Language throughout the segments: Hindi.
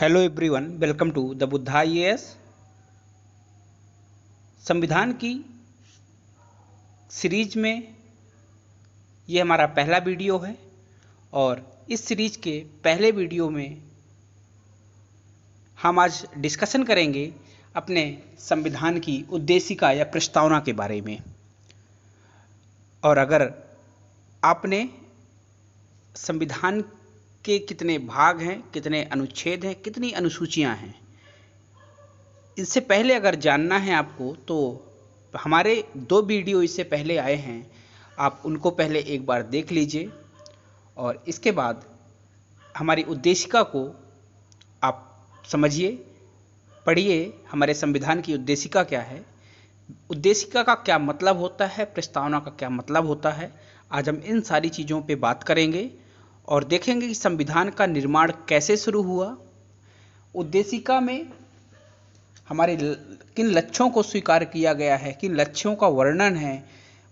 Hello everyone, welcome to the Buddha IAS. संविधान की सीरीज में ये हमारा पहला वीडियो है और इस सीरीज के पहले वीडियो में हम आज डिस्कशन करेंगे अपने संविधान की उद्देशिका या प्रस्तावना के बारे में। और अगर आपने संविधान के कितने भाग हैं, कितने अनुच्छेद हैं, कितनी अनुसूचियां हैं, इससे पहले अगर जानना है आपको तो हमारे 2 वीडियो इससे पहले आए हैं, आप उनको पहले एक बार देख लीजिए और इसके बाद हमारी उद्देशिका को आप समझिए, पढ़िए। हमारे संविधान की उद्देशिका क्या है, उद्देशिका का क्या मतलब होता है, प्रस्तावना का क्या मतलब होता है। आज हम इन सारी चीज़ों पे बात करेंगे और देखेंगे कि संविधान का निर्माण कैसे शुरू हुआ, उद्देशिका में हमारे किन लक्ष्यों को स्वीकार किया गया है, किन लक्ष्यों का वर्णन है,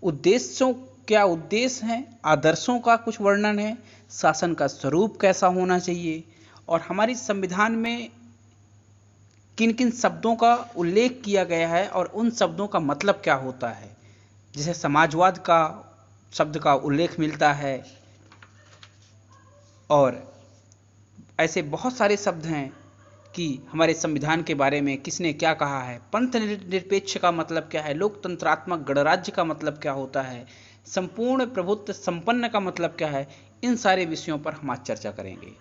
उद्देश्यों क्या उद्देश्य हैं, आदर्शों का कुछ वर्णन है, शासन का स्वरूप कैसा होना चाहिए और हमारी संविधान में किन किन शब्दों का उल्लेख किया गया है और उन शब्दों का मतलब क्या होता है। जैसे समाजवाद का शब्द का उल्लेख मिलता है और ऐसे बहुत सारे शब्द हैं कि हमारे संविधान के बारे में किसने क्या कहा है। पंथ निरपेक्ष का मतलब क्या है, लोकतंत्रात्मक गणराज्य का मतलब क्या होता है, संपूर्ण प्रभुत्व संपन्न का मतलब क्या है। इन सारे विषयों पर हम आज चर्चा करेंगे।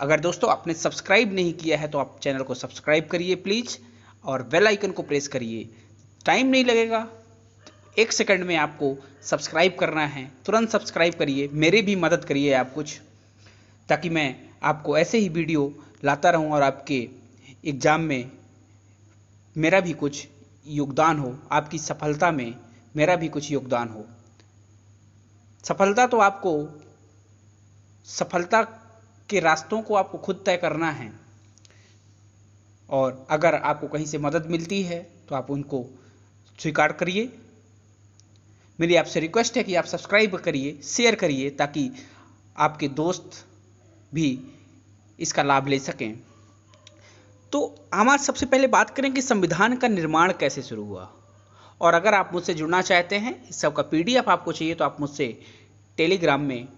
अगर दोस्तों आपने सब्सक्राइब नहीं किया है तो आप चैनल को सब्सक्राइब करिए प्लीज़ और बेल आइकन को प्रेस करिए। टाइम नहीं लगेगा, 1 सेकंड में आपको सब्सक्राइब करना है, तुरंत सब्सक्राइब करिए। मेरी भी मदद करिए आप कुछ, ताकि मैं आपको ऐसे ही वीडियो लाता रहूं और आपके एग्ज़ाम में मेरा भी कुछ योगदान हो, आपकी सफलता में मेरा भी कुछ योगदान हो। सफलता तो आपको, सफलता के रास्तों को आपको खुद तय करना है और अगर आपको कहीं से मदद मिलती है तो आप उनको स्वीकार करिए। मेरी आपसे रिक्वेस्ट है कि आप सब्सक्राइब करिए, शेयर करिए, ताकि आपके दोस्त भी इसका लाभ ले सकें। तो हम आज सबसे पहले बात करें कि संविधान का निर्माण कैसे शुरू हुआ। और अगर आप मुझसे जुड़ना चाहते हैं, इस सब का PDF आपको चाहिए, तो आप मुझसे टेलीग्राम में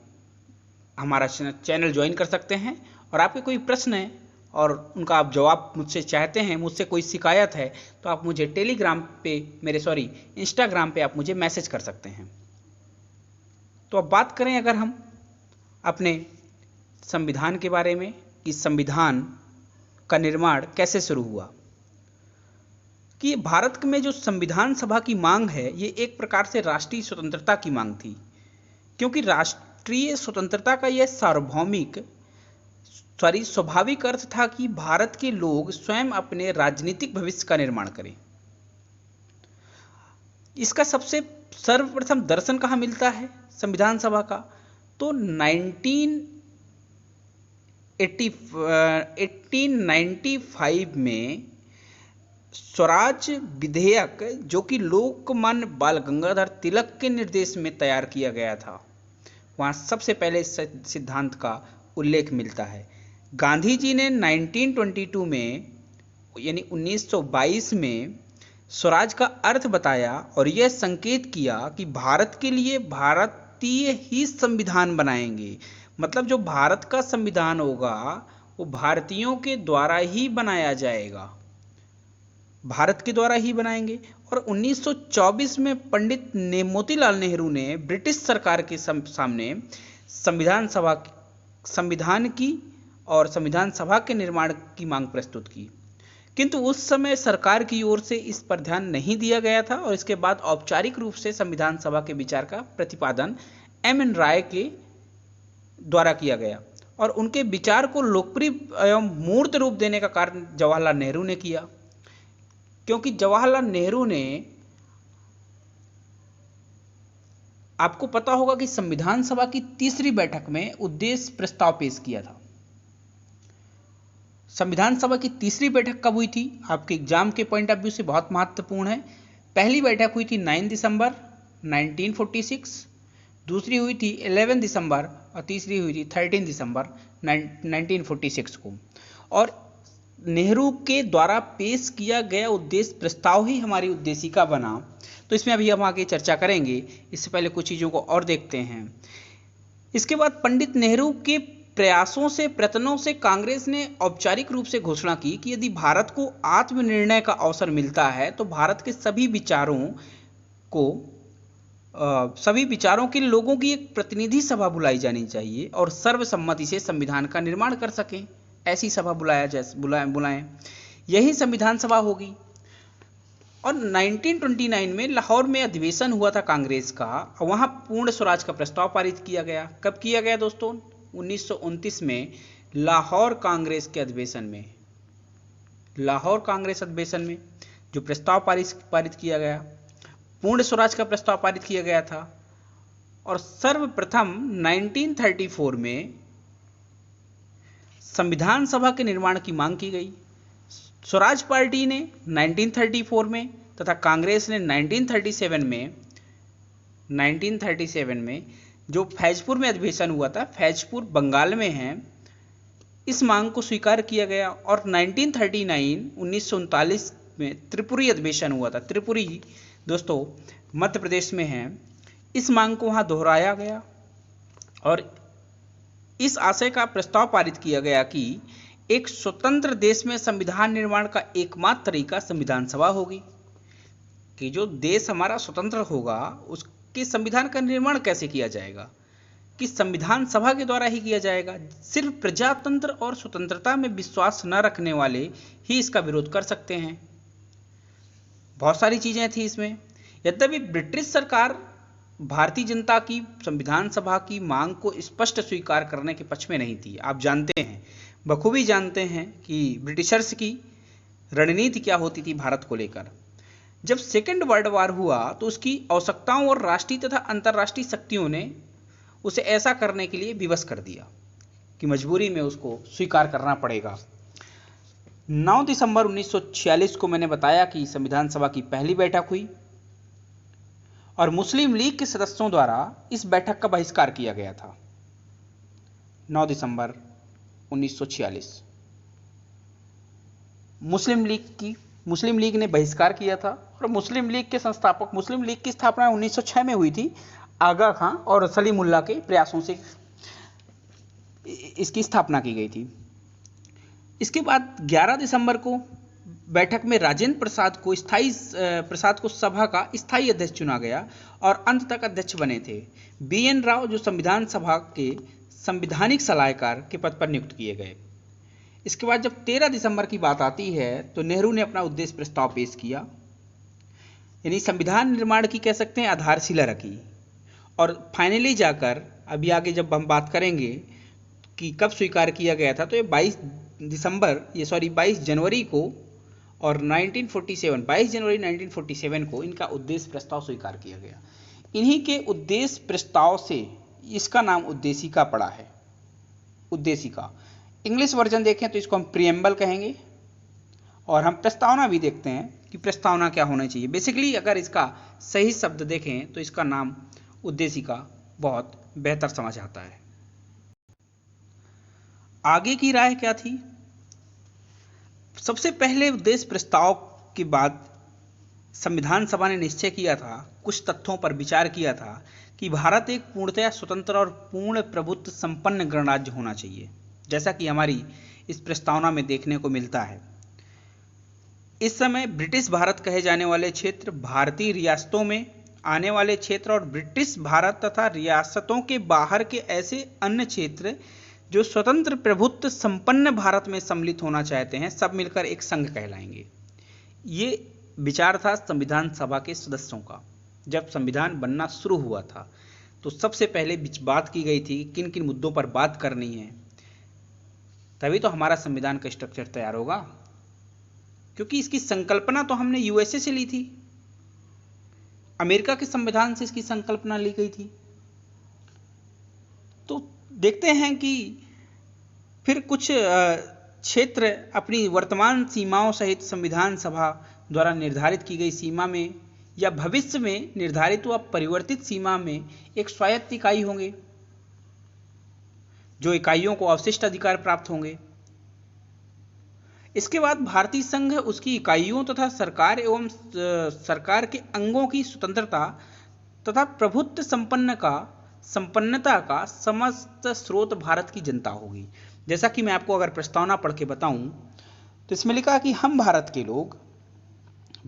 हमारा चैनल ज्वाइन कर सकते हैं। और आपके कोई प्रश्न है और उनका आप जवाब मुझसे चाहते हैं, मुझसे कोई शिकायत है, तो आप मुझे टेलीग्राम पे इंस्टाग्राम पे आप मुझे मैसेज कर सकते हैं। तो अब बात करें अगर हम अपने संविधान के बारे में कि संविधान का निर्माण कैसे शुरू हुआ। कि भारत में जो संविधान सभा की मांग है, ये एक प्रकार से राष्ट्रीय स्वतंत्रता की मांग थी, क्योंकि राष्ट्रीय स्वतंत्रता का यह स्वाभाविक अर्थ था कि भारत के लोग स्वयं अपने राजनीतिक भविष्य का निर्माण करें। इसका सबसे सर्वप्रथम दर्शन कहाँ मिलता है संविधान सभा का, तो 1895 में स्वराज विधेयक, जो कि लोकमान्य बाल गंगाधर तिलक के निर्देश में तैयार किया गया था, वहाँ सबसे पहले सिद्धांत का उल्लेख मिलता है। गांधी जी ने 1922 में यानी 1922 में स्वराज का अर्थ बताया और यह संकेत किया कि भारत के लिए भारतीय ही संविधान बनाएंगे। मतलब जो भारत का संविधान होगा वो भारतीयों के द्वारा ही बनाया जाएगा, भारत के द्वारा ही बनाएंगे। और 1924 में पंडित मोतीलाल नेहरू ने ब्रिटिश सरकार के सामने संविधान की और संविधान सभा के निर्माण की मांग प्रस्तुत की, किंतु उस समय सरकार की ओर से इस पर ध्यान नहीं दिया गया था। और इसके बाद औपचारिक रूप से संविधान सभा के विचार का प्रतिपादन M.N. राय के द्वारा किया गया और उनके विचार को लोकप्रिय एवं मूर्त रूप देने का कार्य जवाहरलाल नेहरू ने किया, क्योंकि जवाहरलाल नेहरू ने, आपको पता होगा कि संविधान सभा की 3री बैठक में उद्देश्य प्रस्ताव पेश किया था। संविधान सभा की 3री बैठक कब हुई थी, आपके एग्जाम के पॉइंट ऑफ व्यू से बहुत महत्वपूर्ण है। पहली बैठक हुई थी 9 दिसंबर 1946, दूसरी हुई थी 11 दिसंबर और तीसरी हुई थी 13 दिसंबर 1946 को। और नेहरू के द्वारा पेश किया गया उद्देश्य प्रस्ताव ही हमारी उद्देशिका बना। तो इसमें अभी हम आगे चर्चा करेंगे, इससे पहले कुछ चीज़ों को और देखते हैं। इसके बाद पंडित नेहरू के प्रयासों से, प्रयत्नों से कांग्रेस ने औपचारिक रूप से घोषणा की कि यदि भारत को आत्मनिर्णय का अवसर मिलता है तो भारत के सभी विचारों के लोगों की एक प्रतिनिधि सभा बुलाई जानी चाहिए और सर्वसम्मति से संविधान का निर्माण कर सकें। ऐसी सभा बुलाएं, यही संविधान सभा होगी। और 1929 में लाहौर में अधिवेशन हुआ था कांग्रेस का, वहां पूर्ण स्वराज का प्रस्ताव पारित किया गया। कब किया गया दोस्तों? 1929 में लाहौर कांग्रेस के अधिवेशन में, लाहौर कांग्रेस अधिवेशन में जो प्रस्ताव पारित किया गया, पूर्ण स्वराज का प्रस्ताव पारित किया गया था। और सर्वप्रथम 1934 में संविधान सभा के निर्माण की मांग की गई। स्वराज पार्टी ने 1934 में तथा कांग्रेस ने 1937 में जो फैजपुर में अधिवेशन हुआ था, फैजपुर बंगाल में है, इस मांग को स्वीकार किया गया। और 1939 में त्रिपुरी अधिवेशन हुआ था। त्रिपुरी दोस्तों मध्य प्रदेश में है। इस मांग को वहां दोहराया गया और इस आशय का प्रस्ताव पारित किया गया कि एक स्वतंत्र देश में संविधान निर्माण का एकमात्र तरीका संविधान सभा होगी। कि जो देश हमारा स्वतंत्र होगा उसके संविधान का निर्माण कैसे किया जाएगा? कि संविधान सभा के द्वारा ही किया जाएगा। सिर्फ प्रजातंत्र और स्वतंत्रता में विश्वास न रखने वाले ही इसका विरोध कर सकते हैं। बहुत सारी चीजें थी इसमें। यद्यपि ब्रिटिश सरकार भारतीय जनता की संविधान सभा की मांग को स्पष्ट स्वीकार करने के पक्ष में नहीं थी। आप जानते हैं, बखूबी जानते हैं कि ब्रिटिशर्स की रणनीति क्या होती थी भारत को लेकर। जब सेकेंड वर्ल्ड वॉर हुआ तो उसकी आवश्यकताओं और राष्ट्रीय तथा अंतर्राष्ट्रीय शक्तियों ने उसे ऐसा करने के लिए विवश कर दिया कि मजबूरी में उसको स्वीकार करना पड़ेगा। 9 दिसंबर 1946 को मैंने बताया कि संविधान सभा की पहली बैठक हुई और मुस्लिम लीग के सदस्यों द्वारा इस बैठक का बहिष्कार किया गया था। 9 दिसंबर 1946 मुस्लिम लीग ने बहिष्कार किया था। और मुस्लिम लीग के संस्थापक, मुस्लिम लीग की स्थापना 1906 में हुई थी। आगा खां और सलीमुल्लाह के प्रयासों से इसकी स्थापना की गई थी। इसके बाद 11 दिसंबर को बैठक में राजेंद्र प्रसाद को सभा का स्थायी अध्यक्ष चुना गया और अंत तक अध्यक्ष बने थे। BN राव जो संविधान सभा के संवैधानिक सलाहकार के पद पर नियुक्त किए गए। इसके बाद जब 13 दिसंबर की बात आती है तो नेहरू ने अपना उद्देश्य प्रस्ताव पेश किया, यानी संविधान निर्माण की कह सकते हैं आधारशिला रखी। और फाइनली जाकर अभी आगे जब हम बात करेंगे कि कब स्वीकार किया गया था, तो ये 22 जनवरी को और 22 जनवरी 1947 को इनका उद्देश्य प्रस्ताव स्वीकार किया गया। इन्हीं के उद्देश्य प्रस्ताव से इसका नाम उद्देशिका पड़ा है। उद्देशिका इंग्लिश वर्जन देखें तो इसको हम प्रीएम्बल कहेंगे और हम प्रस्तावना भी देखते हैं कि प्रस्तावना क्या होना चाहिए। बेसिकली अगर इसका सही शब्द देखें तो इसका नाम उद्देशिका बहुत बेहतर समझ आता है। आगे की राय क्या थी? सबसे पहले उद्देश्य प्रस्ताव के बाद संविधान सभा ने निश्चय किया था, कुछ तथ्यों पर विचार किया था कि भारत एक पूर्णतया स्वतंत्र और पूर्ण प्रभुत्व संपन्न गणराज्य होना चाहिए, जैसा कि हमारी इस प्रस्तावना में देखने को मिलता है। इस समय ब्रिटिश भारत कहे जाने वाले क्षेत्र, भारतीय रियासतों में आने वाले क्षेत्र और ब्रिटिश भारत तथा रियासतों के बाहर के ऐसे अन्य क्षेत्र जो स्वतंत्र प्रभुत्व संपन्न भारत में सम्मिलित होना चाहते हैं, सब मिलकर एक संघ कहलाएंगे। ये विचार था संविधान सभा के सदस्यों का। जब संविधान बनना शुरू हुआ था तो सबसे पहले बात की गई थी किन किन मुद्दों पर बात करनी है, तभी तो हमारा संविधान का स्ट्रक्चर तैयार होगा। क्योंकि इसकी संकल्पना तो हमने यूएसए से ली थी, अमेरिका के संविधान से इसकी संकल्पना ली गई थी। तो देखते हैं कि फिर कुछ क्षेत्र अपनी वर्तमान सीमाओं सहित संविधान सभा द्वारा निर्धारित की गई सीमा में या भविष्य में निर्धारित व परिवर्तित सीमा में एक स्वायत्त इकाई होंगे, जो इकाइयों को अवशिष्ट अधिकार प्राप्त होंगे। इसके बाद भारतीय संघ, उसकी इकाइयों तथा सरकार एवं सरकार के अंगों की स्वतंत्रता तथा प्रभुत्व संपन्नता का समस्त स्रोत भारत की जनता होगी। जैसा कि मैं आपको अगर प्रस्तावना पढ़ के बताऊं तो इसमें लिखा कि हम भारत के लोग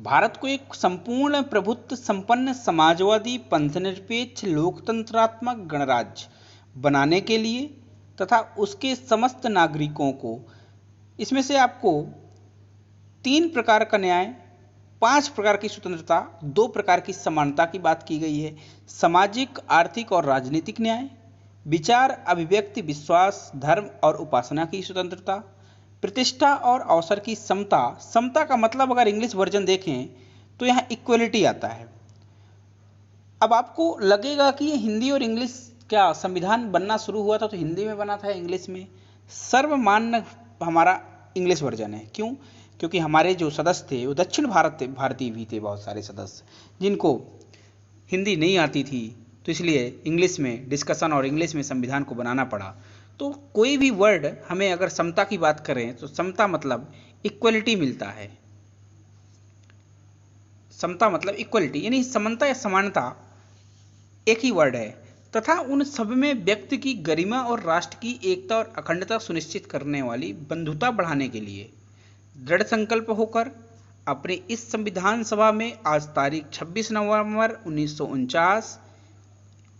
भारत को एक संपूर्ण प्रभुत्व संपन्न समाजवादी पंथनिरपेक्ष लोकतंत्रात्मक गणराज्य बनाने के लिए तथा उसके समस्त नागरिकों को, इसमें से आपको 3 प्रकार का न्याय, 5 प्रकार की स्वतंत्रता, 2 प्रकार की समानता की बात की गई है। सामाजिक, आर्थिक और राजनीतिक न्याय, विचार, अभिव्यक्ति, विश्वास, धर्म और उपासना की स्वतंत्रता, प्रतिष्ठा और अवसर की समता। समता का मतलब अगर इंग्लिश वर्जन देखें तो यहाँ इक्वलिटी आता है। अब आपको लगेगा कि ये हिंदी और इंग्लिश, क्या संविधान बनना शुरू हुआ था तो हिंदी में बना था, इंग्लिश में? सर्वमान्य हमारा इंग्लिश वर्जन है। क्यों? क्योंकि हमारे जो सदस्य थे वो दक्षिण भारतीय भी थे, बहुत सारे सदस्य जिनको हिंदी नहीं आती थी, तो इसलिए इंग्लिश में डिस्कशन और इंग्लिश में संविधान को बनाना पड़ा। तो कोई भी वर्ड हमें अगर समता की बात करें तो समता मतलब इक्वलिटी मिलता है। समता मतलब इक्वलिटी, यानी समानता या समानता एक ही वर्ड है, तथा उन सब में व्यक्ति की गरिमा और राष्ट्र की एकता और अखंडता सुनिश्चित करने वाली बंधुता बढ़ाने के लिए दृढ़ संकल्प होकर अपने इस संविधान सभा में आज तारीख 26 नवंबर 1949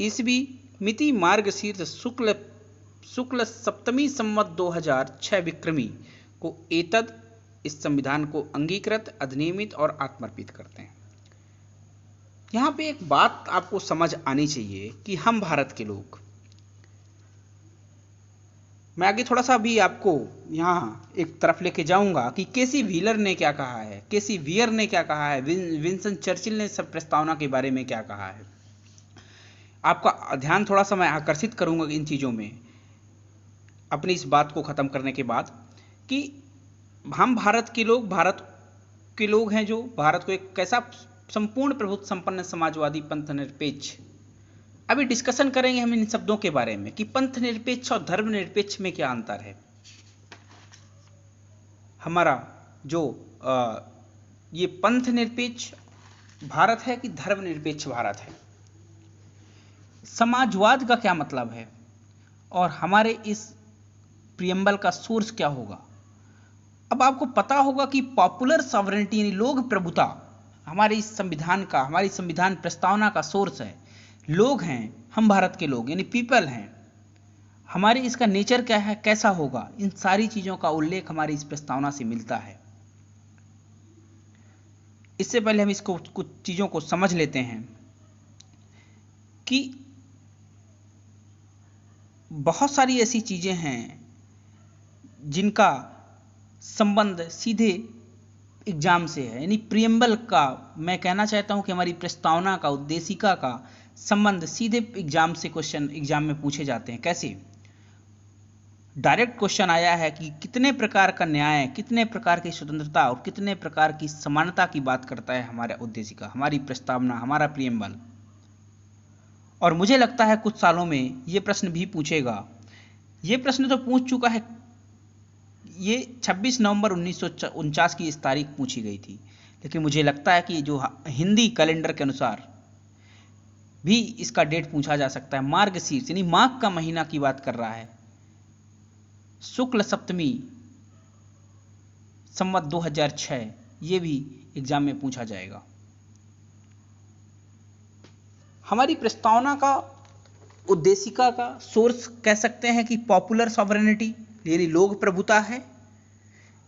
ईस्वी मिति मार्गशीर्ष शुक्ल सप्तमी संवत 2006 विक्रमी को एतद इस संविधान को अंगीकृत, अधिनियमित और आत्मर्पित करते हैं। यहां पे एक बात आपको समझ आनी चाहिए कि हम भारत के लोग, मैं आगे थोड़ा सा भी आपको यहां एक तरफ लेके जाऊंगा कि केसी व्हीलर ने क्या कहा है, केसी वियर ने क्या कहा है, विंस्टन चर्चिल ने सब प्रस्तावना के बारे में क्या कहा है। आपका ध्यान थोड़ा सा मैं आकर्षित करूंगा इन चीजों में अपनी इस बात को खत्म करने के बाद, कि हम भारत के लोग हैं जो भारत को एक कैसा संपूर्ण प्रभुत्व संपन्न समाजवादी पंथ निरपेक्ष। अभी डिस्कशन करेंगे हम इन शब्दों के बारे में कि पंथ निरपेक्ष और धर्म निरपेक्ष में क्या अंतर है। हमारा जो ये पंथ निरपेक्ष भारत है कि धर्म निरपेक्ष भारत है, समाजवाद का क्या मतलब है, और हमारे इस प्रियम्बल का सोर्स क्या होगा। अब आपको पता होगा कि पॉपुलर सॉवरेनिटी यानी लोक प्रभुता हमारे इस संविधान का, हमारी संविधान प्रस्तावना का सोर्स है। लोग हैं, हम भारत के लोग यानी पीपल हैं। हमारे इसका नेचर क्या है, कैसा होगा, इन सारी चीजों का उल्लेख हमारी इस प्रस्तावना से मिलता है। इससे पहले हम इसको कुछ चीजों को समझ लेते हैं कि बहुत सारी ऐसी चीजें हैं जिनका संबंध सीधे एग्जाम से है, यानी प्रियम्बल का, मैं कहना चाहता हूं कि हमारी प्रस्तावना का, उद्देशिका का संबंध सीधे एग्जाम से क्वेश्चन एग्जाम में पूछे जाते हैं। कैसे? डायरेक्ट क्वेश्चन आया है कि कितने प्रकार का न्याय, कितने प्रकार की स्वतंत्रता और कितने प्रकार की समानता की बात करता है हमारा उद्देशिका, हमारी प्रस्तावना, हमारा प्रियम्बल। और मुझे लगता है कुछ सालों में यह प्रश्न भी पूछेगा। यह प्रश्न तो पूछ चुका है, ये 26 नवंबर 1949 की इस तारीख पूछी गई थी, लेकिन मुझे लगता है कि जो हिंदी कैलेंडर के अनुसार भी इसका डेट पूछा जा सकता है। मार्गशीर्ष यानी माघ का महीना की बात कर रहा है, शुक्ल सप्तमी संवत 2006, ये भी एग्जाम में पूछा जाएगा। हमारी प्रस्तावना का उद्देशिका का सोर्स कह सकते हैं कि पॉपुलर सॉवरेनिटी यानी लोक प्रभुता है।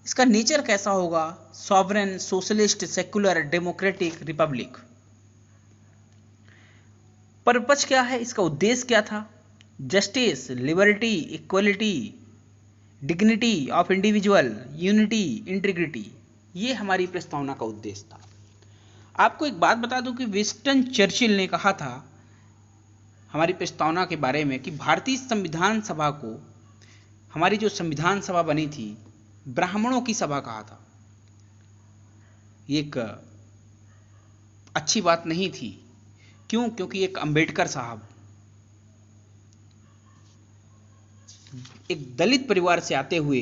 इसका नेचर कैसा होगा, sovereign, socialist, secular, democratic, Republic. Purpose क्या है, इसका उद्देश्य क्या था, justice, liberty, equality, dignity of individual, unity, integrity, ये हमारी प्रस्तावना का उद्देश्य था। आपको एक बात बता दूं कि विंस्टन चर्चिल ने कहा था हमारी प्रस्तावना के बारे में कि भारतीय संविधान सभा को, हमारी जो संविधान सभा बनी थी, ब्राह्मणों की सभा कहा था। ये एक अच्छी बात नहीं थी। क्यों? क्योंकि एक अंबेडकर साहब एक दलित परिवार से आते हुए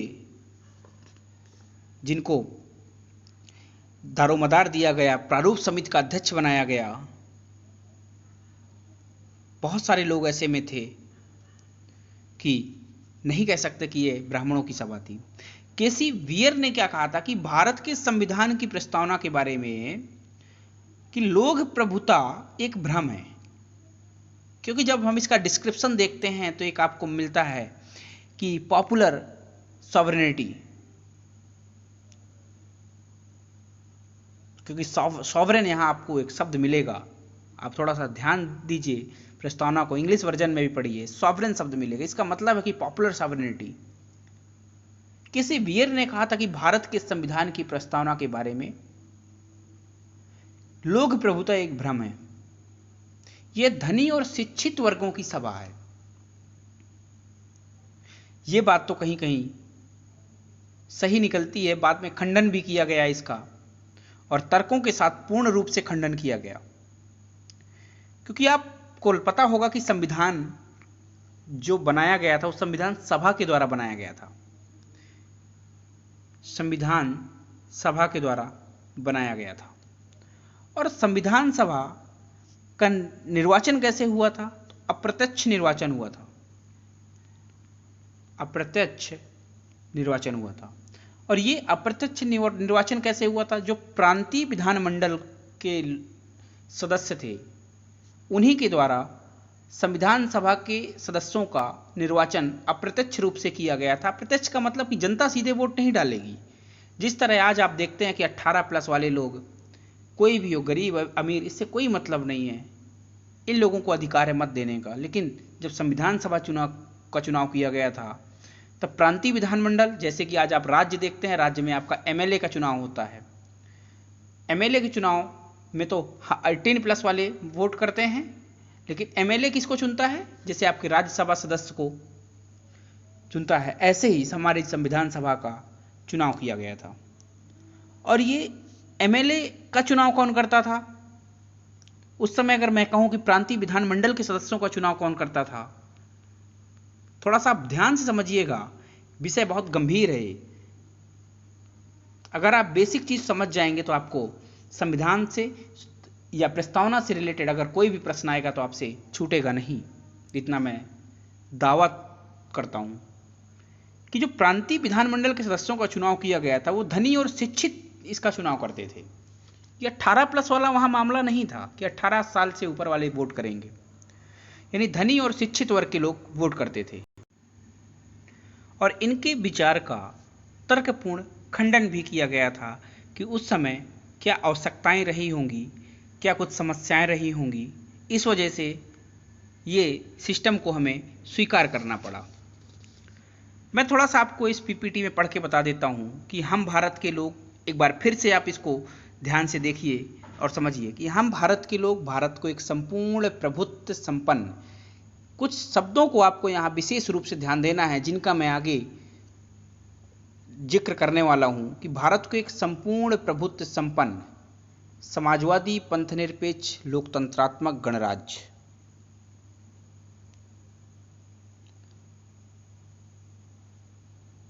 जिनको दारोमदार दिया गया, प्रारूप समिति का अध्यक्ष बनाया गया, बहुत सारे लोग ऐसे में थे कि नहीं कह सकते कि ये ब्राह्मणों की सभा थी। केसी वियर ने क्या कहा था कि भारत के संविधान की प्रस्तावना के बारे में कि लोक प्रभुता एक भ्रम है, क्योंकि जब हम इसका डिस्क्रिप्शन देखते हैं तो एक आपको मिलता है कि पॉपुलर सॉवरेनिटी, क्योंकि सॉवरेन यहां आपको एक शब्द मिलेगा, आप थोड़ा सा ध्यान दीजिए, प्रस्तावना को इंग्लिश वर्जन में भी पढ़िए, सॉवरेन शब्द मिलेगा, इसका मतलब है कि पॉपुलर सॉवरेनिटी। किसी वियर ने कहा था कि भारत के संविधान की प्रस्तावना के बारे में लोक प्रभुता एक भ्रम है, यह धनी और शिक्षित वर्गों की सभा है। यह बात तो कहीं कहीं सही निकलती है, बाद में खंडन भी किया गया इसका, और तर्कों के साथ पूर्ण रूप से खंडन किया गया, क्योंकि आपको पता होगा कि संविधान जो बनाया गया था वो संविधान सभा के द्वारा बनाया गया था, संविधान सभा के द्वारा बनाया गया था। और संविधान सभा का निर्वाचन कैसे हुआ था? तो अप्रत्यक्ष निर्वाचन हुआ था, अप्रत्यक्ष निर्वाचन हुआ था। और ये अप्रत्यक्ष निर्वाचन कैसे हुआ था? जो प्रांतीय विधानमंडल के सदस्य थे उन्हीं के द्वारा संविधान सभा के सदस्यों का निर्वाचन अप्रत्यक्ष रूप से किया गया था। प्रत्यक्ष का मतलब कि जनता सीधे वोट नहीं डालेगी, जिस तरह आज आप देखते हैं कि 18+ वाले लोग, कोई भी हो, गरीब अमीर, इससे कोई मतलब नहीं है, इन लोगों को अधिकार है मत देने का। लेकिन जब संविधान सभा चुनाव किया गया था तब प्रांतीय विधानमंडल, जैसे कि आज आप राज्य देखते हैं, राज्य में आपका एमएलए का चुनाव होता है, एमएलए के चुनाव में तो 18+ वाले वोट करते हैं, लेकिन एमएलए किसको चुनता है? जैसे आपके राज्यसभा सदस्य को चुनता है, ऐसे ही हमारी संविधान सभा का चुनाव किया गया था। और ये एमएलए का चुनाव कौन करता था उस समय? अगर मैं कहूं कि प्रांतीय विधानमंडल के सदस्यों का चुनाव कौन करता था, थोड़ा सा आप ध्यान से समझिएगा, विषय बहुत गंभीर है। अगर आप बेसिक चीज समझ जाएंगे तो आपको संविधान से या प्रस्तावना से रिलेटेड अगर कोई भी प्रश्न आएगा तो आपसे छूटेगा नहीं, इतना मैं दावा करता हूं। कि जो प्रांतीय विधानमंडल के सदस्यों का चुनाव किया गया था वो धनी और शिक्षित इसका चुनाव करते थे। ये 18+ वाला वहां मामला नहीं था कि 18 साल से ऊपर वाले वोट करेंगे, यानी धनी और शिक्षित वर्ग के लोग वोट करते थे। और इनके विचार का तर्कपूर्ण खंडन भी किया गया था कि उस समय क्या आवश्यकताएं रही होंगी, क्या कुछ समस्याएं रही होंगी, इस वजह से ये सिस्टम को हमें स्वीकार करना पड़ा। मैं थोड़ा सा आपको इस पीपीटी में पढ़ के बता देता हूं कि हम भारत के लोग, एक बार फिर से आप इसको ध्यान से देखिए और समझिए कि हम भारत के लोग भारत को एक संपूर्ण प्रभुत्व संपन्न, कुछ शब्दों को आपको यहां विशेष रूप से ध्यान देना है जिनका मैं आगे जिक्र करने वाला हूं, कि भारत को एक संपूर्ण प्रभुत्व संपन्न समाजवादी पंथनिरपेक्ष लोकतंत्रात्मक गणराज्य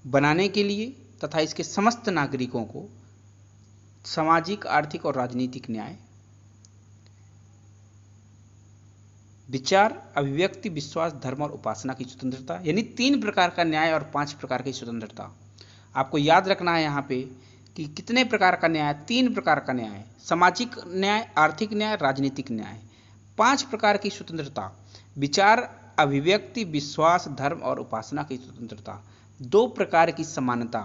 बनाने के लिए तथा इसके समस्त नागरिकों को सामाजिक, आर्थिक और राजनीतिक न्याय, विचार, अभिव्यक्ति, विश्वास, धर्म और उपासना की स्वतंत्रता, यानी 3 प्रकार का न्याय और 5 प्रकार की स्वतंत्रता। आपको याद रखना है यहाँ पे कि कितने प्रकार का न्याय? 3 प्रकार का न्याय, सामाजिक न्याय, आर्थिक न्याय, राजनीतिक न्याय। 5 प्रकार की स्वतंत्रता, विचार, अभिव्यक्ति, विश्वास, धर्म और उपासना की स्वतंत्रता। 2 प्रकार की समानता,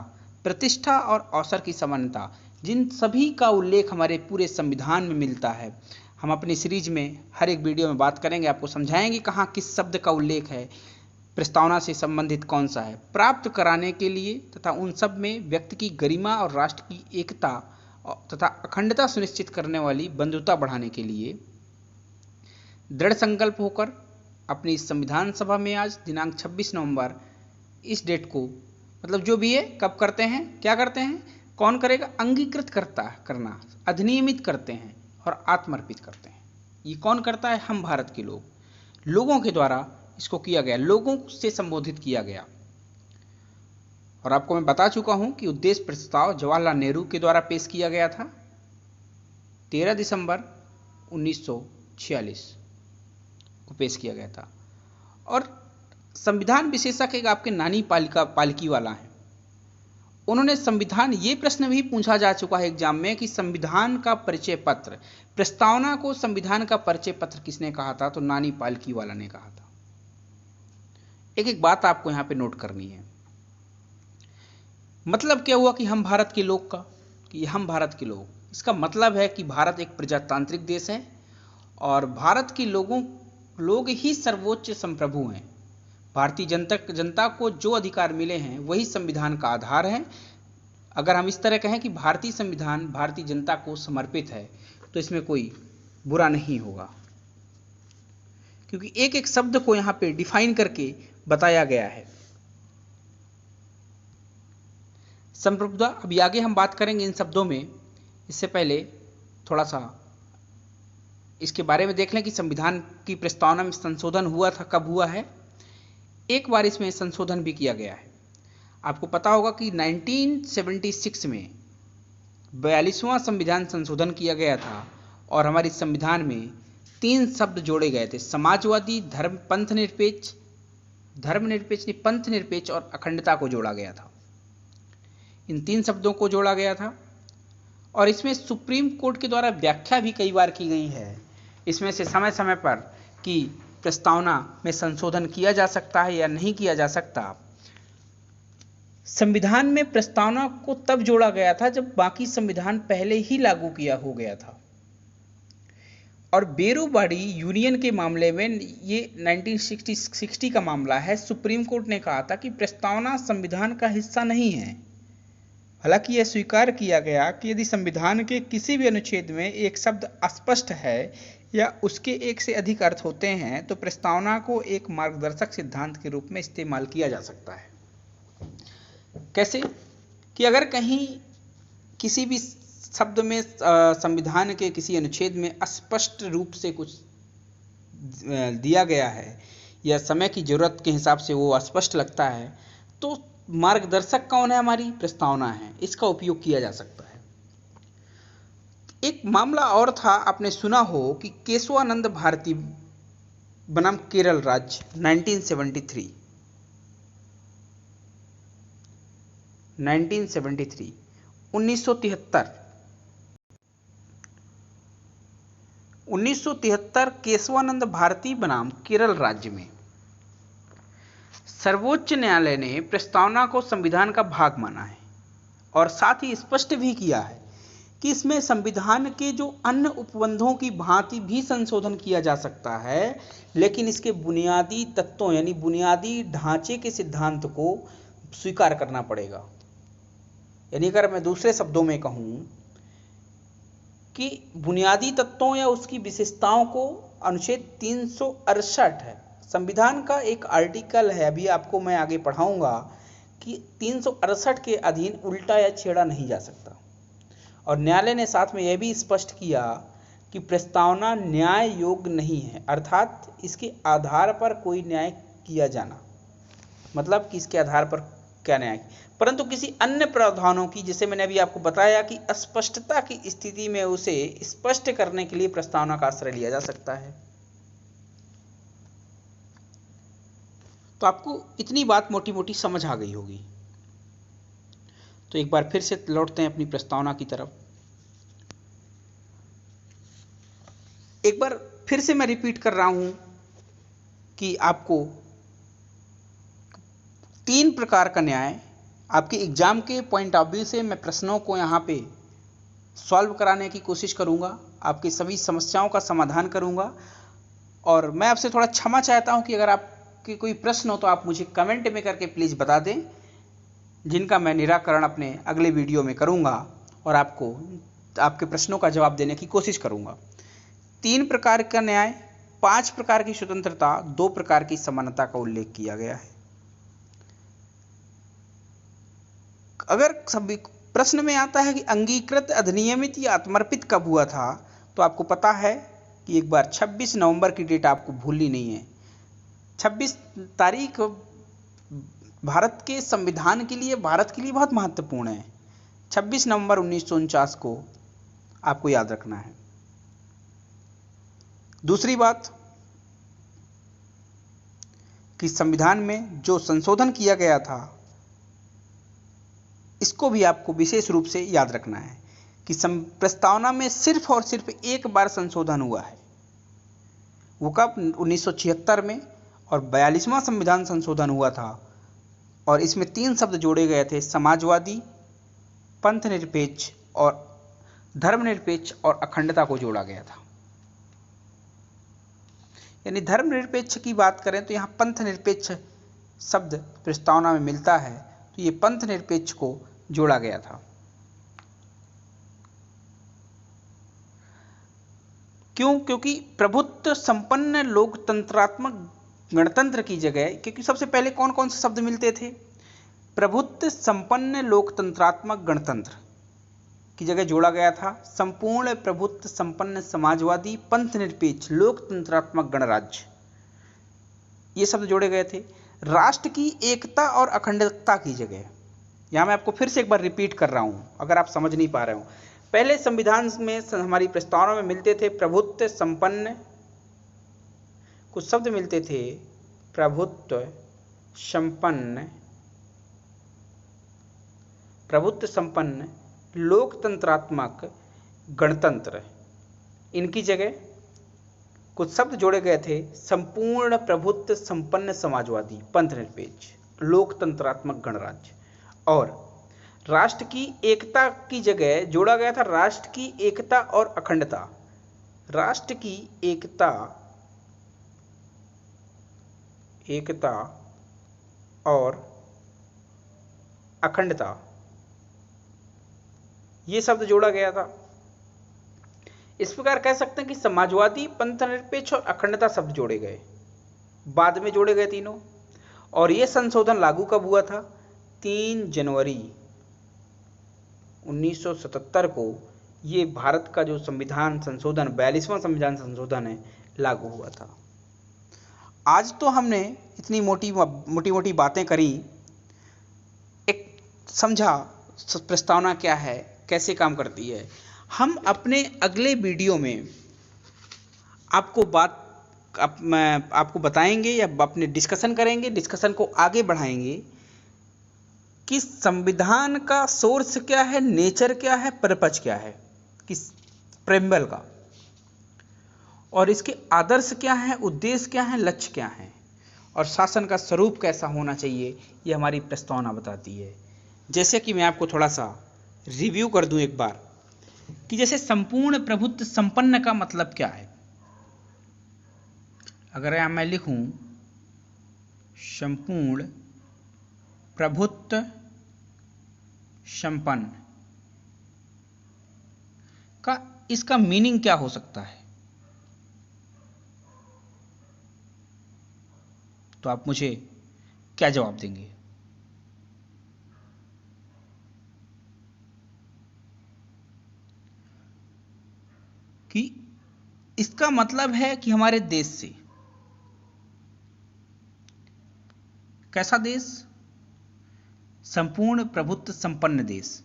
प्रतिष्ठा और अवसर की समानता, जिन सभी का उल्लेख हमारे पूरे संविधान में मिलता है। हम अपनी सीरीज में हर एक वीडियो में बात करेंगे, आपको समझाएंगे कहाँ किस शब्द का उल्लेख है, प्रस्तावना से संबंधित कौन सा है, प्राप्त कराने के लिए तथा उन सब में व्यक्ति की गरिमा और राष्ट्र की एकता तथा अखंडता सुनिश्चित करने वाली बंधुता बढ़ाने के लिए दृढ़ संकल्प होकर अपनी संविधान सभा में आज दिनांक 26 नवंबर इस डेट को, मतलब जो भी है, कब करते हैं, क्या करते हैं, कौन करेगा? अंगीकृत करना, अधिनियमित करते हैं और आत्मर्पित करते हैं। ये कौन करता है? हम भारत के लोगों के द्वारा इसको किया गया, लोगों से संबोधित किया गया। और आपको मैं बता चुका हूं कि उद्देश्य प्रस्ताव जवाहरलाल नेहरू के द्वारा पेश किया गया था 13 दिसंबर 1946 को पेश किया गया था। और संविधान विशेषज्ञ एक आपके नानी पालकी वाला है। उन्होंने संविधान, ये प्रश्न भी पूछा जा चुका है एग्जाम में कि संविधान का परिचय पत्र, प्रस्तावना को संविधान का परिचय पत्र किसने कहा था? तो नानी पालकी वाला ने कहा था। एक एक बात आपको यहां पे नोट करनी है। मतलब क्या हुआ कि हम भारत के लोग का, कि हम भारत के लोग, इसका मतलब है कि भारत एक प्रजातांत्रिक देश है और भारत के लोग ही सर्वोच्च संप्रभु हैं। भारतीय जनता को जो अधिकार मिले हैं वही संविधान का आधार है। अगर हम इस तरह कहें कि भारतीय संविधान भारतीय जनता को समर्पित है तो इसमें कोई बुरा नहीं होगा, क्योंकि एक एक शब्द को यहां पे डिफाइन करके बताया गया है। संप्रभुता, अभी आगे हम बात करेंगे इन शब्दों में। इससे पहले थोड़ा सा इसके बारे में देख लें कि संविधान की प्रस्तावना में संशोधन हुआ था, कब हुआ है। एक बार इसमें संशोधन भी किया गया है। आपको पता होगा कि 1976 में 42वां संविधान संशोधन किया गया था और हमारे संविधान में 3 शब्द जोड़े गए थे: समाजवादी, पंथ निरपेक्ष और अखंडता को जोड़ा गया था। इन 3 शब्दों को जोड़ा गया था और इसमें सुप्रीम कोर्ट के द्वारा व्याख्या भी कई बार की गई है इसमें से समय समय पर कि प्रस्तावना में संशोधन किया जा सकता है या नहीं किया जा सकता। संविधान में प्रस्तावना को तब जोड़ा गया था जब बाकी संविधान पहले ही लागू किया हो गया था। और बेरोबाड़ी यूनियन के मामले में, ये 1960 का मामला है, सुप्रीम कोर्ट ने कहा था कि प्रस्तावना संविधान का हिस्सा नहीं है। हालांकि यह स्वीकार किया गया कि यदि संविधान के किसी भी अनुच्छेद में एक शब्द अस्पष्ट है या उसके एक से अधिक अर्थ होते हैं तो प्रस्तावना को एक मार्गदर्शक सिद्धांत के रूप में इस्तेमाल किया जा सकता है। कैसे? कि अगर कहीं किसी भी शब्द में संविधान के किसी अनुच्छेद में अस्पष्ट रूप से कुछ दिया गया है या समय की जरूरत के हिसाब से वो अस्पष्ट लगता है तो मार्गदर्शक कौन है? हमारी प्रस्तावना है, इसका उपयोग किया जा सकता है। एक मामला और था, आपने सुना हो कि केशवानंद भारती बनाम केरल राज्य 1973 1973 केशवानंद भारती बनाम केरल राज्य में सर्वोच्च न्यायालय ने प्रस्तावना को संविधान का भाग माना है और साथ ही स्पष्ट भी किया है कि इसमें संविधान के जो अन्य उपबंधों की भांति भी संशोधन किया जा सकता है, लेकिन इसके बुनियादी तत्वों यानी बुनियादी ढांचे के सिद्धांत को स्वीकार करना पड़ेगा। यानी अगर मैं दूसरे शब्दों में कहूं कि बुनियादी तत्वों या उसकी विशेषताओं को अनुच्छेद 368 है, संविधान का एक आर्टिकल है, अभी आपको मैं आगे पढ़ाऊंगा कि 368 के अधीन उल्टा या छेड़ा नहीं जा सकता। और न्यायालय ने साथ में यह भी स्पष्ट किया कि प्रस्तावना न्याय योग्य नहीं है, अर्थात इसके आधार पर कोई न्याय किया जाना, मतलब कि इसके आधार पर क्या न्याय, परंतु किसी अन्य प्रावधानों की, जैसे मैंने अभी आपको बताया कि अस्पष्टता की स्थिति में उसे स्पष्ट करने के लिए प्रस्तावना का आश्रय लिया जा सकता है। तो आपको इतनी बात मोटी मोटी समझ आ गई होगी। तो एक बार फिर से लौटते हैं अपनी प्रस्तावना की तरफ। एक बार फिर से मैं रिपीट कर रहा हूं कि आपको 3 प्रकार का न्याय, आपके एग्जाम के पॉइंट ऑफ व्यू से मैं प्रश्नों को यहां पे सॉल्व कराने की कोशिश करूंगा, आपकी सभी समस्याओं का समाधान करूंगा। और मैं आपसे थोड़ा क्षमा चाहता हूं कि अगर आपके कोई प्रश्न हो तो आप मुझे कमेंट में करके प्लीज़ बता दें, जिनका मैं निराकरण अपने अगले वीडियो में करूंगा और आपको आपके प्रश्नों का जवाब देने की कोशिश करूंगा। 3 प्रकार का न्याय, 5 प्रकार की स्वतंत्रता, 2 प्रकार की समानता का उल्लेख किया गया है। अगर सभी प्रश्न में आता है कि अंगीकृत, अधिनियमित या आत्मर्पित कब हुआ था, तो आपको पता है कि एक बार 26 नवंबर की डेट आपको भूलनी नहीं है। 26 तारीख भारत के संविधान के लिए, भारत के लिए बहुत महत्वपूर्ण है। 26 नवंबर 1949 को आपको याद रखना है। दूसरी बात कि संविधान में जो संशोधन किया गया था, इसको भी आपको विशेष रूप से याद रखना है कि प्रस्तावना में सिर्फ और सिर्फ एक बार संशोधन हुआ है। वो कब? 1976 में, और 42वां संविधान संशोधन हुआ था, और इसमें 3 शब्द जोड़े गए थे: समाजवादी, पंथनिरपेक्ष और धर्मनिरपेक्ष, और अखंडता को जोड़ा गया था। यानी धर्मनिरपेक्ष की बात करें तो यहां पंथनिरपेक्ष शब्द प्रस्तावना में मिलता है, तो ये पंथनिरपेक्ष को जोड़ा गया था। क्यों? क्योंकि प्रभुत्व संपन्न लोकतंत्रात्मक गणतंत्र की जगह, क्योंकि सबसे पहले कौन कौन से शब्द मिलते थे? प्रभुत्व संपन्न लोकतंत्रात्मक गणतंत्र की जगह जोड़ा गया था संपूर्ण प्रभुत्व संपन्न समाजवादी पंथनिरपेक्ष लोकतंत्रात्मक गणराज्य। ये शब्द जोड़े गए थे। राष्ट्र की एकता और अखंडता की जगह, यहां मैं आपको फिर से एक बार रिपीट कर रहा हूं अगर आप समझ नहीं पा रहे हो। पहले संविधान में हमारी प्रस्तावना में मिलते थे प्रभुत्व संपन्न, कुछ शब्द मिलते थे प्रभुत्व संपन्न लोकतंत्रात्मक गणतंत्र। इनकी जगह कुछ शब्द जोड़े गए थे संपूर्ण प्रभुत्व संपन्न समाजवादी पंथनिरपेक्ष लोकतंत्रात्मक गणराज्य। और राष्ट्र की एकता की जगह जोड़ा गया था राष्ट्र की एकता और अखंडता। राष्ट्र की एकता और अखंडता, ये शब्द जोड़ा गया था। इस प्रकार कह सकते हैं कि समाजवादी, पंथनिरपेक्ष और अखंडता शब्द जोड़े गए, बाद में जोड़े गए तीनों। और यह संशोधन लागू कब हुआ था? 3 जनवरी 1977 को ये भारत का जो संविधान संशोधन 42वां संविधान संशोधन है, लागू हुआ था। आज तो हमने इतनी मोटी मोटी बातें करी, एक समझा प्रस्तावना क्या है, कैसे काम करती है। हम अपने अगले वीडियो में आपको बताएंगे या अपने डिस्कशन करेंगे, डिस्कशन को आगे बढ़ाएंगे कि संविधान का सोर्स क्या है, नेचर क्या है, पर्पज क्या है, किस प्रेम्बल का, और इसके आदर्श क्या है, उद्देश्य क्या है, लक्ष्य क्या है, और शासन का स्वरूप कैसा होना चाहिए, ये हमारी प्रस्तावना बताती है। जैसे कि मैं आपको थोड़ा सा रिव्यू कर दूं एक बार कि जैसे संपूर्ण प्रभुत्व संपन्न का मतलब क्या है। अगर यहां मैं लिखूं संपूर्ण प्रभुत्व संपन्न का, इसका मीनिंग क्या हो सकता है, तो आप मुझे क्या जवाब देंगे? कि इसका मतलब है कि हमारे देश से, कैसा देश? संपूर्ण प्रभुत्व संपन्न देश।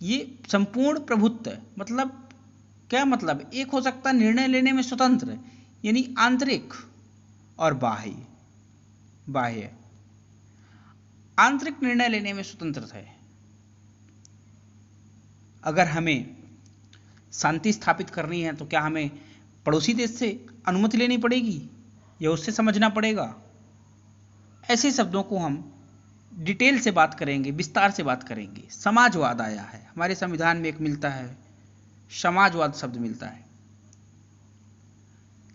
ये संपूर्ण प्रभुत्व मतलब क्या? मतलब एक हो सकता है निर्णय लेने में स्वतंत्र, यानी आंतरिक और बाह्य। आंतरिक निर्णय लेने में स्वतंत्र है। अगर हमें शांति स्थापित करनी है तो क्या हमें पड़ोसी देश से अनुमति लेनी पड़ेगी या उससे समझना पड़ेगा? ऐसे शब्दों को हम डिटेल से बात करेंगे, विस्तार से बात करेंगे। समाजवाद आया है हमारे संविधान में, एक मिलता है समाजवाद शब्द मिलता है।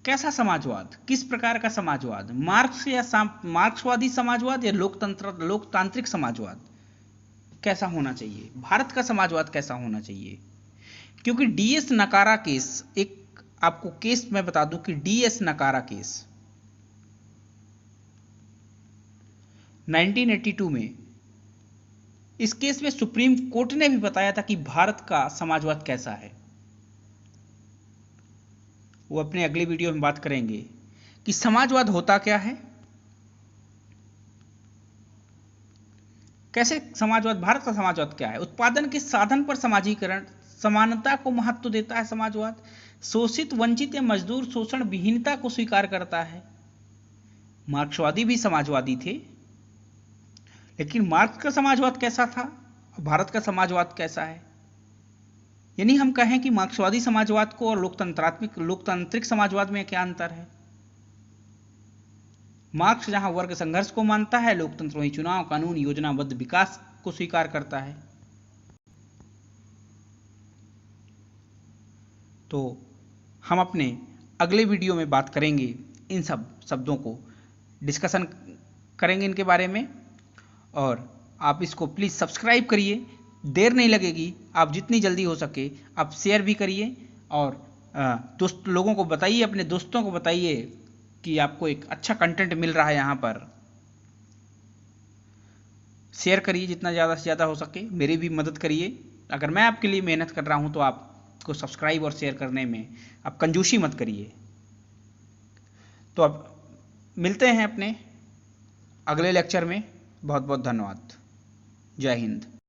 कैसा समाजवाद, किस प्रकार का समाजवाद? मार्क्सवादी समाजवाद या लोकतांत्रिक समाजवाद कैसा होना चाहिए? भारत का समाजवाद कैसा होना चाहिए? क्योंकि डीएस नकारा केस, एक आपको केस मैं बता दूं कि डीएस नकारा केस 1982 में, इस केस में सुप्रीम कोर्ट ने भी बताया था कि भारत का समाजवाद कैसा है। वो अपने अगले वीडियो में बात करेंगे कि समाजवाद होता क्या है कैसे समाजवाद, भारत का समाजवाद क्या है? उत्पादन के साधन पर समाजीकरण, समानता को महत्व देता है समाजवाद, शोषित वंचित या मजदूर शोषण विहीनता को स्वीकार करता है। मार्क्सवादी भी समाजवादी थे, लेकिन मार्क्स का समाजवाद कैसा था, भारत का समाजवाद कैसा है? यानी हम कहें कि मार्क्सवादी समाजवाद को और लोकतांत्रिक समाजवाद में क्या अंतर है? मार्क्स जहां वर्ग संघर्ष को मानता है, लोकतंत्र वहीं चुनाव, कानून, योजनाबद्ध विकास को स्वीकार करता है। तो हम अपने अगले वीडियो में बात करेंगे, इन सब शब्दों को डिस्कशन करेंगे इनके बारे में। और आप इसको प्लीज़ सब्सक्राइब करिए, देर नहीं लगेगी, आप जितनी जल्दी हो सके आप शेयर भी करिए और लोगों को बताइए, अपने दोस्तों को बताइए कि आपको एक अच्छा कंटेंट मिल रहा है यहाँ पर। शेयर करिए जितना ज़्यादा से ज़्यादा हो सके, मेरी भी मदद करिए। अगर मैं आपके लिए मेहनत कर रहा हूँ तो आपको सब्सक्राइब और शेयर करने में आप कंजूसी मत करिए। तो अब मिलते हैं अपने अगले लेक्चर में। बहुत बहुत धन्यवाद। जय हिंद।